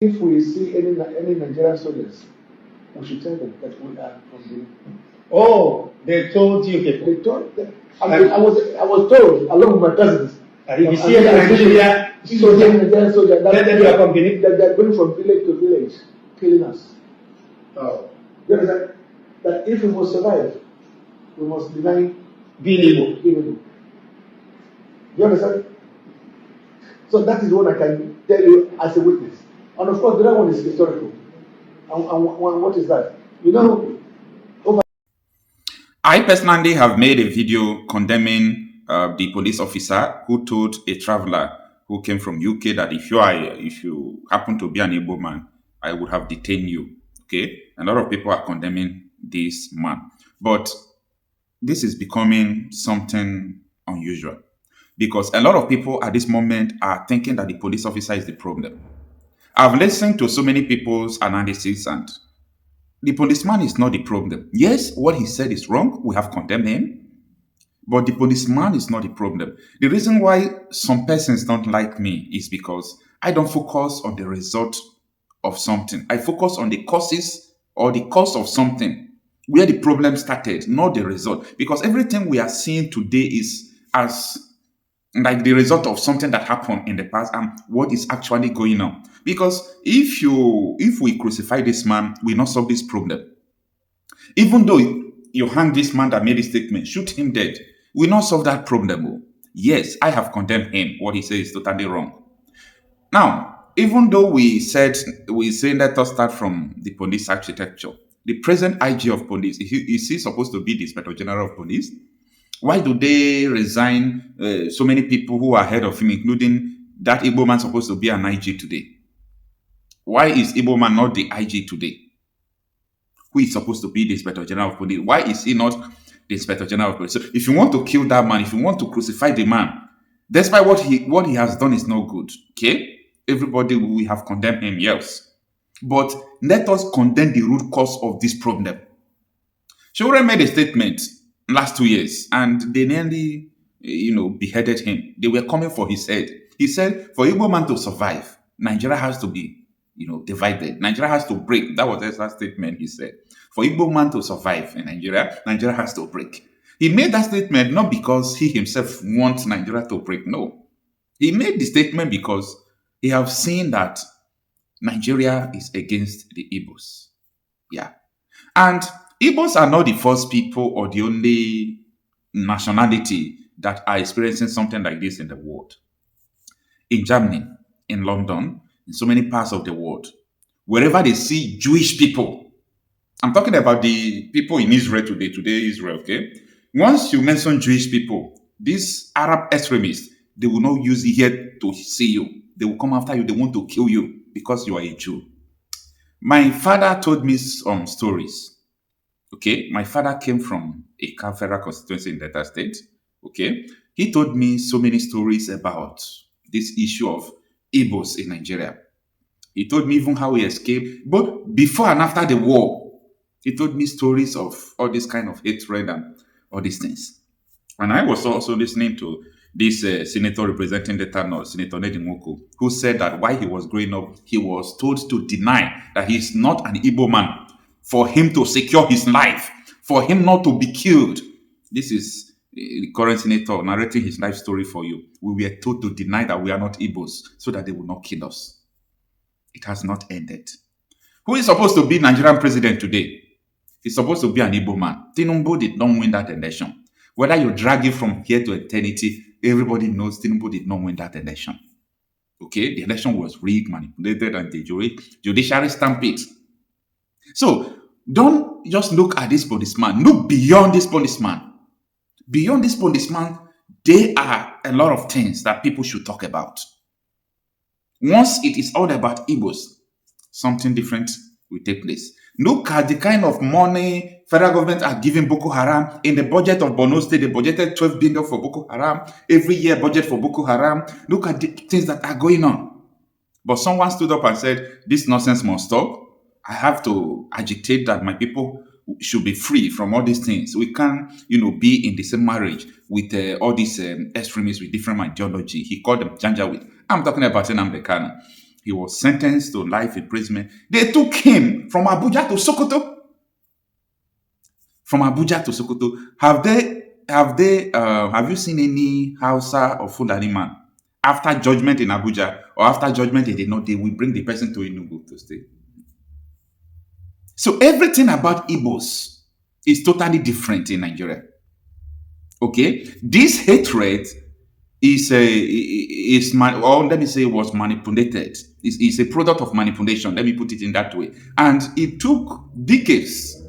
If we see any Nigerian soldiers, we should tell them that we are from the. Oh, they told you people. They told them. I was told along with my cousins. If you see a Nigeria Nigerian soldier let them be accompanied. that they are going from village to village, killing us. Oh, You understand? That if we must survive, we must deny being Igbo. You understand? So that is what I can tell you as a witness. And of course, the other one is historical. And what is that? You know, I personally have made a video condemning the police officer who told a traveler who came from UK that if you happen to be an Igbo man, I would have detained you. Okay, a lot of people are condemning this man, but this is becoming something unusual because a lot of people at this moment are thinking that the police officer is the problem. I've listened to so many people's analysis, and the policeman is not the problem. Yes, what he said is wrong. We have condemned him. But the policeman is not the problem. The reason why some persons don't like me is because I don't focus on the result of something. I focus on the causes or the cause of something, where the problem started, not the result. Because everything we are seeing today is as like the result of something that happened in the past and what is actually going on. Because if we crucify this man, we not solve this problem. Even though you hang this man that made a statement, shoot him dead, we not solve that problem. Yes, I have condemned him. What he says is totally wrong. Now, even though we say let us start from the police architecture, the present IG of police, is he supposed to be the Inspector General of Police? Why do they resign so many people who are ahead of him, including that Igbo man supposed to be an IG today? Why is Igbo man not the IG today? Who is supposed to be the Inspector General of Police? Why is he not the Inspector General of Police? So if you want to kill that man, if you want to crucify the man, despite what he has done is not good, okay? Everybody, we have condemned him, yes. But let us condemn the root cause of this problem. Shore made a statement last 2 years, and they nearly, beheaded him. They were coming for his head. He said, for Igbo man to survive, Nigeria has to be, divided. Nigeria has to break. That was his last statement, he said. For Igbo man to survive in Nigeria, Nigeria has to break. He made that statement not because he himself wants Nigeria to break, no. He made the statement because he has seen that Nigeria is against the Igbos. Yeah. And Igbos are not the first people or the only nationality that are experiencing something like this in the world. In Germany, in London, in so many parts of the world, wherever they see Jewish people, I'm talking about the people in Israel today Israel, okay? Once you mention Jewish people, these Arab extremists, they will not use it here to see you. They will come after you. They want to kill you because you are a Jew. My father told me some stories. Okay, my father came from a federal constituency in Delta State. Okay, he told me so many stories about this issue of Igbos in Nigeria. He told me even how he escaped, but before and after the war, he told me stories of all this kind of hatred and all these things. And I was also listening to this senator representing the North, Senator Nedimoko, who said that while he was growing up, he was told to deny that he's not an Igbo man, for him to secure his life, for him not to be killed. This is the current senator narrating his life story for you. We were told to deny that we are not Igbos so that they will not kill us. It has not ended. Who is supposed to be Nigerian president today? He's supposed to be an Igbo man. Tinubu did not win that election. Whether you drag it from here to eternity, everybody knows Tinubu did not win that election. Okay, the election was rigged, manipulated, and the judiciary stamped it. So don't just look at this policeman. Look beyond this policeman. Beyond this policeman, there are a lot of things that people should talk about. Once it is all about Igbos, something different will take place. Look at the kind of money federal government are giving Boko Haram. In the budget of Borno State, they budgeted 12 billion for Boko Haram. Every year budget for Boko Haram. Look at the things that are going on. But someone stood up and said, this nonsense must stop. I have to agitate that my people should be free from all these things. We can't, be in the same marriage with all these extremists with different ideology. He called them Janjaweed. I'm talking about Nnamdi Kanu. He was sentenced to life imprisonment. They took him from Abuja to Sokoto. From Abuja to Sokoto. Have you seen any Hausa or Fulani man after judgment in Abuja or after judgment they did not, they will bring the person to Enugu to stay. So everything about Igbos is totally different in Nigeria. Okay, this hatred or let me say, was manipulated. It's a product of manipulation. Let me put it in that way. And it took decades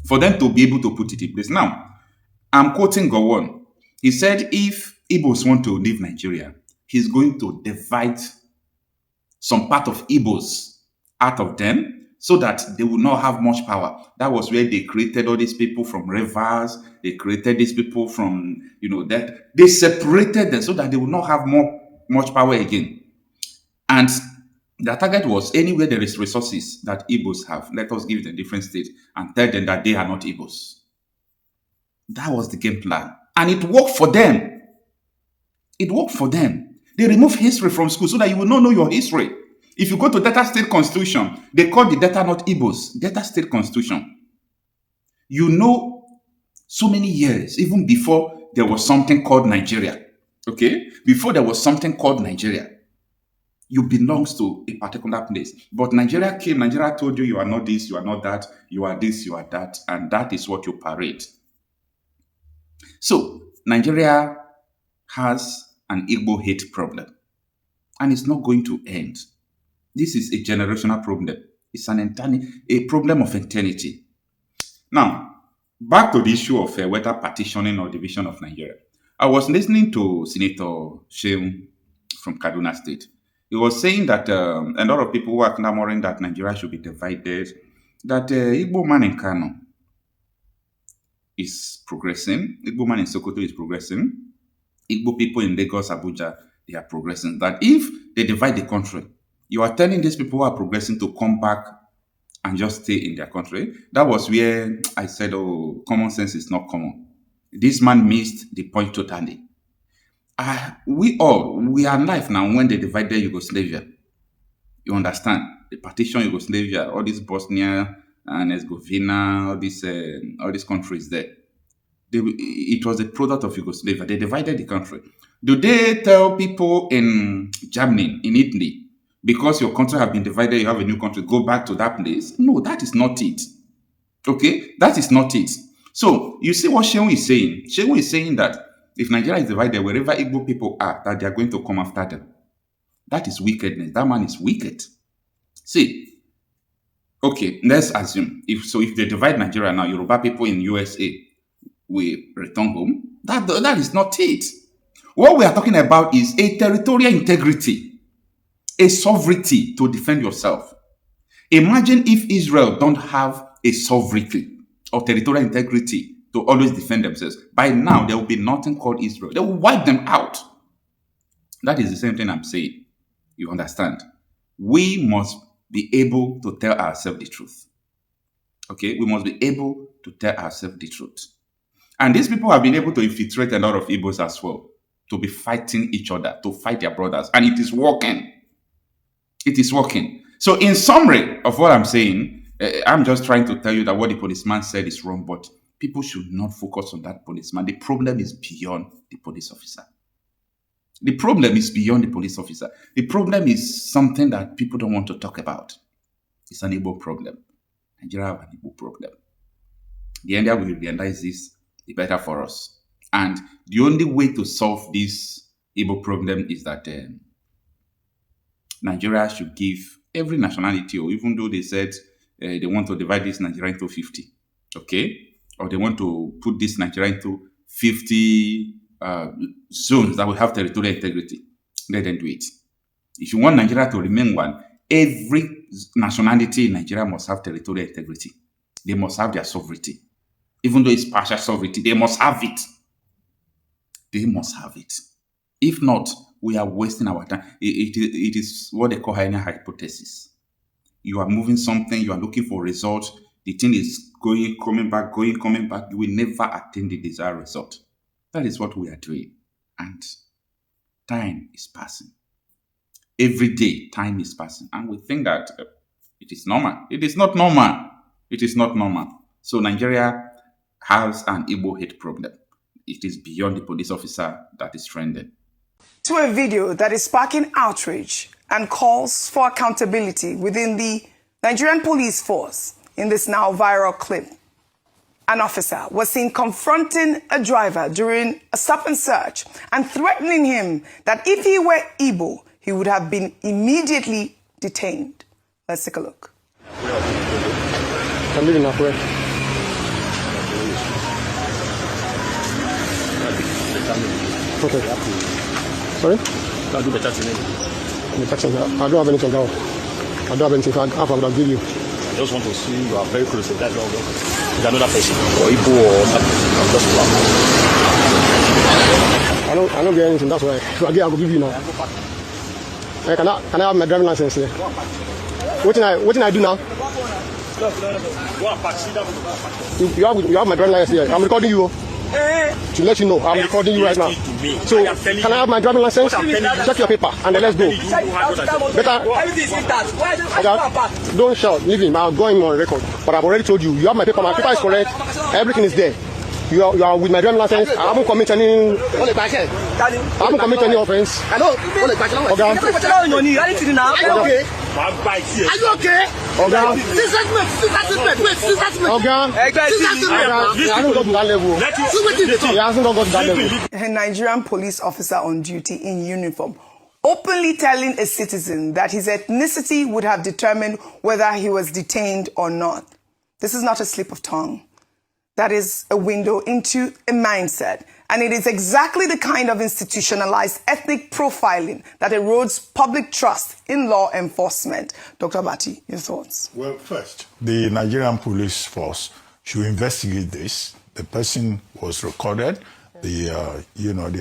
for them to be able to put it in place. Now, I'm quoting Gowon. He said, if Igbos want to leave Nigeria, he's going to divide some part of Igbos out of them so that they will not have much power. That was where they created all these people from rivers. They created these people from, that they separated them so that they will not have much power again. And the target was, anywhere there is resources that Igbos have, let us give it a different state and tell them that they are not Igbos. That was the game plan. And it worked for them. It worked for them. They removed history from school so that you will not know your history. If you go to Delta State Constitution, they call the Delta not Igbos. Delta State Constitution. You know, so many years, even before there was something called Nigeria. Okay? Before there was something called Nigeria, you belongs to a particular place. But Nigeria came, Nigeria told you are not this, you are not that, you are this, you are that, and that is what you parade. So, Nigeria has an Igbo hate problem, and it's not going to end. This is a generational problem. It's a problem of eternity. Now, back to the issue of whether partitioning or division of Nigeria. I was listening to Senator Sheung from Kaduna State. He was saying that a lot of people who are clamoring that Nigeria should be divided, that Igbo man in Kano is progressing, Igbo man in Sokoto is progressing, Igbo people in Lagos, Abuja, they are progressing. That if they divide the country, you are telling these people who are progressing to come back and just stay in their country. That was where I said, oh, common sense is not common. This man missed the point totally. We are alive now when they divided Yugoslavia. You understand? The partition Yugoslavia, all this Bosnia and Herzegovina, all these countries there. It was a product of Yugoslavia. They divided the country. Do they tell people in Germany, in Italy, because your country have been divided, you have a new country, go back to that place? No, that is not it. Okay? That is not it. So, you see what Sheung is saying? Sheung is saying that if Nigeria is divided, wherever Igbo people are, that they are going to come after them. That is wickedness. That man is wicked. See, okay, let's assume, if they divide Nigeria now, Yoruba people in USA will return home. That is not it. What we are talking about is a territorial integrity, a sovereignty to defend yourself. Imagine if Israel don't have a sovereignty or territorial integrity to always defend themselves. By now, there will be nothing called Israel. They will wipe them out. That is the same thing I'm saying. You understand? We must be able to tell ourselves the truth. Okay? We must be able to tell ourselves the truth. And these people have been able to infiltrate a lot of Igbos as well, to be fighting each other, to fight their brothers. And it is working. It is working. So in summary of what I'm saying, I'm just trying to tell you that what the policeman said is wrong, but people should not focus on that policeman. The problem is beyond the police officer. The problem is beyond the police officer. The problem is something that people don't want to talk about. It's an Igbo problem. Nigeria have an Igbo problem. The earlier we realize this, the better for us. And the only way to solve this Igbo problem is that Nigeria should give every nationality, or even though they said they want to divide this Nigeria into 50, okay? Or they want to put this Nigeria into 50 zones that will have territorial integrity. Let them do it. If you want Nigeria to remain one, every nationality in Nigeria must have territorial integrity. They must have their sovereignty. Even though it's partial sovereignty, they must have it. They must have it. If not, we are wasting our time. It is what they call Hyena hypothesis. You are moving something, you are looking for results. The thing is going, coming back. You will never attain the desired result. That is what we are doing. And time is passing. every day, time is passing, and we think that it is normal. It is not normal. It is not normal. So Nigeria has an Igbo hate problem. It is beyond the police officer that is trending. To a video that is sparking outrage and calls for accountability within the Nigerian police force. In this now viral clip, an officer was seen confronting a driver during a stop and search and threatening him that if he were Igbo, he would have been immediately detained. Let's take a look. I'm leaving now, correct? Okay. Sorry? I'll do the taxi. The taxi, I don't have anything to go. I don't have anything to have, I would give you. I just want to see you are very close to that dog. Is another person or Igbo or I'm just I don't get anything, that's why. If I get, I will give you now. Hey, can I have my driving license here? What can I do now? You have my driving license here. I'm recording you. To let you know, I'm recording you right now. So, can I have my driving license? Check your paper and then let's go. Better. Okay. Don't shout, leave him. I'm going on record. But I've already told you, you have my paper is correct. Everything is there. You are with my driving license. I haven't committed any offense. Okay. Are you okay? Okay. I don't go to that level. He hasn't gone to that level. A Nigerian police officer on duty in uniform openly telling a citizen that his ethnicity would have determined whether he was detained or not. This is not a slip of tongue. That is a window into a mindset. And it is exactly the kind of institutionalized ethnic profiling that erodes public trust in law enforcement. Dr. Bati, your thoughts? Well, first, the Nigerian police force should investigate this. The person was recorded. The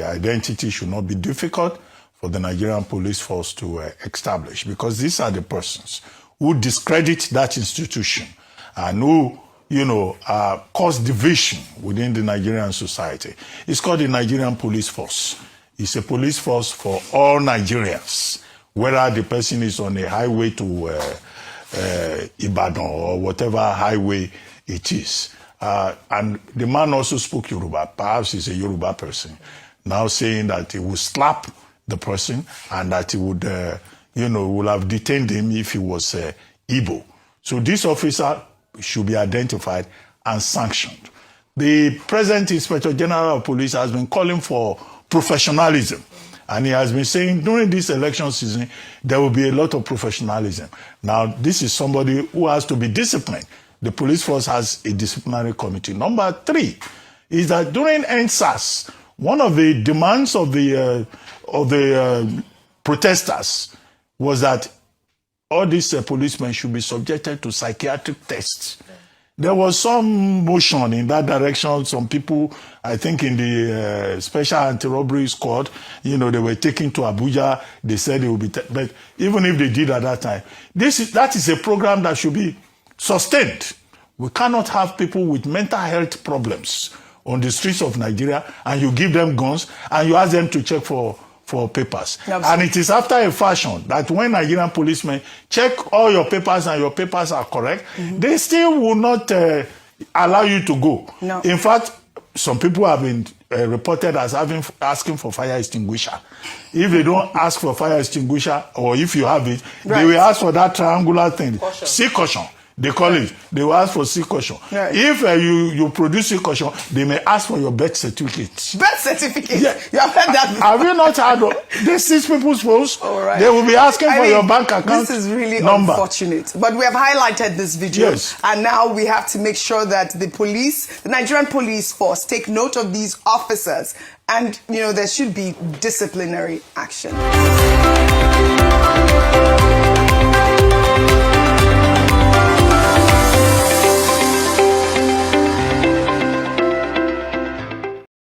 identity should not be difficult for the Nigerian police force to establish, because these are the persons who discredit that institution and who cause division within the Nigerian society. It's called the Nigerian police force. It's a police force for all Nigerians, whether the person is on a highway to Ibadan or whatever highway it is. And the man also spoke Yoruba. Perhaps he's a Yoruba person, now saying that he would slap the person and that he would, would have detained him if he was Igbo. So this officer should be identified and sanctioned. The present Inspector General of Police has been calling for professionalism. And he has been saying during this election season, there will be a lot of professionalism. Now, this is somebody who has to be disciplined. The police force has a disciplinary committee. Number 3 is that during NSAS, one of the demands of the protesters was that all these policemen should be subjected to psychiatric tests. There was some motion in that direction. Some people, I think in the Special Anti-Robbery Squad, they were taken to Abuja. They said they would be, but even if they did at that time, that is a program that should be sustained. We cannot have people with mental health problems on the streets of Nigeria, and you give them guns, and you ask them to check for papers. Absolutely. And it is after a fashion that when Nigerian policemen check all your papers and your papers are correct, they still will not allow you to go. No. In fact, some people have been reported as asking for fire extinguisher. If they don't ask for fire extinguisher, or if you have it, right, they will ask for that triangular thing, C caution. They call it. They will ask for C caution. Right. If you produce C caution, they may ask for your birth certificate. Birth certificate? Yeah. You have heard that before? Have you not heard? They seize people's phones. Right. They will be asking for your bank account. This is really number. Unfortunate. But we have highlighted this video. Yes. And now we have to make sure that the Nigerian police force, take note of these officers. And, there should be disciplinary action.